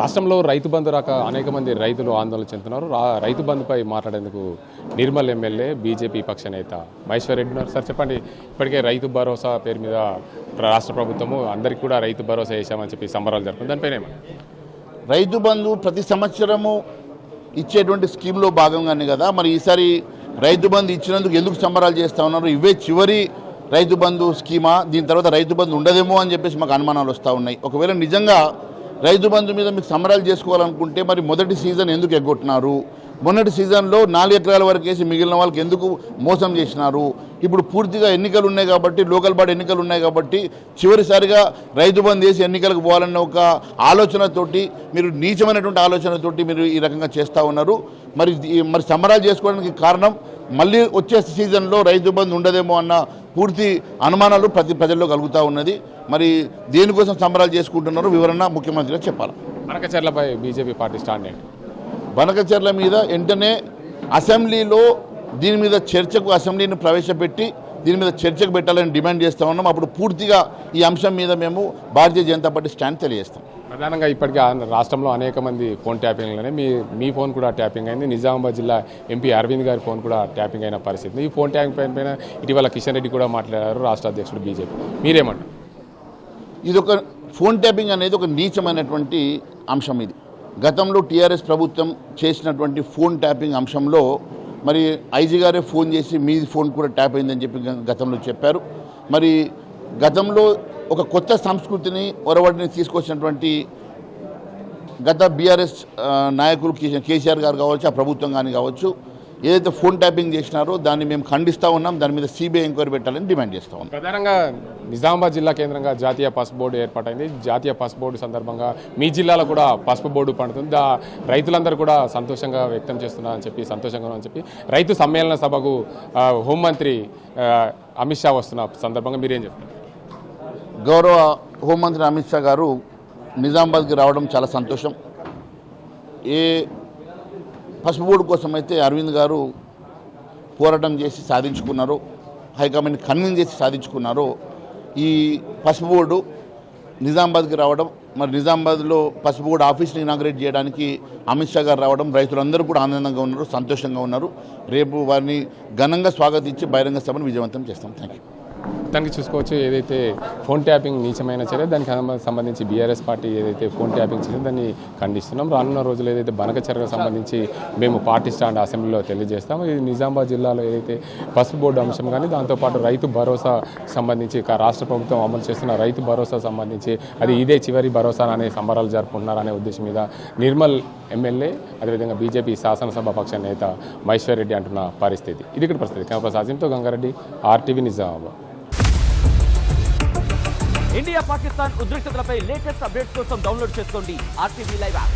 రాష్ట్రంలో రైతు బంధు రాక అనేక మంది రైతులు ఆందోళన చెందుతున్నారు. రైతు బంధుపై మాట్లాడేందుకు నిర్మల్ ఎమ్మెల్యే బీజేపీ పక్ష నేత మహేశ్వర్ రెడ్డి ఉన్నారు. సార్ చెప్పండి, ఇప్పటికే రైతు భరోసా పేరు మీద రాష్ట్ర ప్రభుత్వము అందరికీ కూడా రైతు భరోసా వేసామని చెప్పి సంబరాలు జరుపుతుంది. దానిపైన రైతు బంధు ప్రతి సంవత్సరము ఇచ్చేటువంటి స్కీమ్లో భాగంగానే కదా, మరి ఈసారి రైతు బంధు ఇచ్చినందుకు ఎందుకు సంబరాలు చేస్తూ ఉన్నారు? ఇవే చివరి రైతు బంధు స్కీమా? దీని తర్వాత రైతు బంధు ఉండదేమో అని చెప్పేసి మాకు అనుమానాలు వస్తూ ఉన్నాయి. ఒకవేళ నిజంగా రైతు బంధు మీద మీకు సంబరాలు చేసుకోవాలనుకుంటే మరి మొదటి సీజన్ ఎందుకు ఎగ్గొట్టినారు? మొన్నటి సీజన్లో 4 ఎకరాల వరకు వేసి మిగిలిన వాళ్ళకి ఎందుకు మోసం చేసినారు? ఇప్పుడు పూర్తిగా ఎన్నికలు ఉన్నాయి కాబట్టి, లోకల్ బాడీ ఎన్నికలు ఉన్నాయి కాబట్టి చివరిసారిగా రైతు బంధు వేసి ఎన్నికలకు పోవాలన్న ఒక ఆలోచనతోటి, మీరు నీచమైనటువంటి ఆలోచనతోటి మీరు ఈ రకంగా చేస్తూ ఉన్నారు. మరి సంబరాలు చేసుకోవడానికి కారణం మళ్ళీ వచ్చే సీజన్లో రైతు బంధు ఉండదేమో అన్న పూర్తి అనుమానాలు ప్రజల్లో కలుగుతూ ఉన్నది. మరి దేనికోసం సంబరాలు చేసుకుంటున్నారో వివరణ ముఖ్యమంత్రిగా చెప్పాలి. బనకచెర్లపై బీజేపీ పార్టీ స్టాండ్ ఏంటి? బనకచెర్ల మీద వెంటనే అసెంబ్లీలో దీని మీద చర్చకు అసెంబ్లీని ప్రవేశపెట్టి దీని మీద చర్చకు పెట్టాలని డిమాండ్ చేస్తూ ఉన్నాం. అప్పుడు పూర్తిగా ఈ అంశం మీద మేము భారతీయ జనతా పార్టీ స్టాండ్ తెలియజేస్తాం. ప్రధానంగా ఇప్పటికే రాష్ట్రంలో అనేక మంది ఫోన్ ట్యాపింగ్లోనే మీ ఫోన్ కూడా ట్యాపింగ్ అయింది. నిజామాబాద్ జిల్లా ఎంపీ అరవింద్ గారి ఫోన్ కూడా ట్యాపింగ్ అయిన పరిస్థితి. ఈ ఫోన్ ట్యాపింగ్ పైన ఇటీవల కిషన్ రెడ్డి కూడా మాట్లాడారు, రాష్ట్ర అధ్యక్షుడు బీజేపీ. మీరేమంటారు? ఇది ఒక ఫోన్ ట్యాపింగ్ అనేది ఒక నీచమైనటువంటి అంశం. ఇది గతంలో టీఆర్ఎస్ ప్రభుత్వం చేసినటువంటి ఫోన్ ట్యాపింగ్ అంశంలో మరి ఐజీ గారే ఫోన్ చేసి మీ ఫోన్ కూడా ట్యాప్ అయిందని చెప్పి గతంలో చెప్పారు. మరి గతంలో ఒక కొత్త సంస్కృతిని ఒరవడిని తీసుకొచ్చినటువంటి గత బీఆర్ఎస్ నాయకులు కేసీఆర్ గారు కావచ్చు, ఆ ప్రభుత్వం కానీ కావచ్చు, ఏదైతే ఫోన్ ట్యాపింగ్ చేసినారో దాన్ని మేము ఖండిస్తూ ఉన్నాం. దాని మీద సిబిఐ ఎంక్వైరీ పెట్టాలని డిమాండ్ చేస్తూ ఉన్నాం. ప్రధానంగా నిజామాబాద్ జిల్లా కేంద్రంగా జాతీయ పసుపు బోర్డు ఏర్పాటైంది. జాతీయ పసుపు బోర్డు సందర్భంగా మీ జిల్లాలో కూడా పసుపు బోర్డు పండుతుంది. రైతులందరూ కూడా సంతోషంగా వ్యక్తం చేస్తున్నారని చెప్పి, సంతోషంగా అని చెప్పి రైతు సమ్మేళన సభకు హోంమంత్రి అమిత్ షా వస్తున్న సందర్భంగా మీరేం చెప్తారు? గౌరవ హోంమంత్రి అమిత్ షా గారు నిజామాబాద్కి రావడం చాలా సంతోషం. ఏ పసుపు బోర్డు కోసం అయితే అరవింద్ గారు పోరాటం చేసి సాధించుకున్నారో, హైకమాండ్ని కన్విన్స్ చేసి సాధించుకున్నారో, ఈ పసుపు బోర్డు నిజామాబాద్కి రావడం, మరి నిజామాబాద్లో పసుపు బోర్డు ఆఫీస్ని ఇనాగ్రేట్ చేయడానికి అమిత్ షా గారు రావడం రైతులందరూ కూడా ఆనందంగా ఉన్నారు, సంతోషంగా ఉన్నారు. రేపు వారిని ఘనంగా స్వాగతించి బహిరంగ సభను విజయవంతం చేస్తాం. Thank you. దానికి చూసుకోవచ్చు, ఏదైతే ఫోన్ ట్యాపింగ్ నీచమైన చర్య, దానికి సంబంధించి బీఆర్ఎస్ పార్టీ ఏదైతే ఫోన్ ట్యాపింగ్ చేసిందో దాన్ని ఖండిస్తున్నాం. రానున్న రోజులు ఏదైతే బనకచెర్లకు సంబంధించి మేము పార్టీ స్టాండ్ అసెంబ్లీలో తెలియజేస్తాం. ఇది నిజామాబాద్ జిల్లాలో ఏదైతే పసుపు బోర్డు అంశం కానీ, దాంతోపాటు రైతు భరోసా సంబంధించి రాష్ట్ర ప్రభుత్వం అమలు చేస్తున్న రైతు భరోసా సంబంధించి అది ఇదే చివరి భరోసా అనే సంబరాలు జరుపుకుంటున్నారనే ఉద్దేశం మీద నిర్మల్ ఎమ్మెల్యే అదేవిధంగా బీజేపీ శాసనసభ పక్ష నేత మహేశ్వర్ రెడ్డి అంటున్న పరిస్థితి. ఇది ఇక్కడ పరిస్థితి. కెమెరా అజీంతో గంగారెడ్డి, RTV నిజామాబాద్. ఇండియా పాకిస్తాన్ ఉద్రిక్తతలపై లేటెస్ట్ అప్డేట్స్ కోసం డౌన్లోడ్ చేసుకోండి RTV లైవ్ యాప్.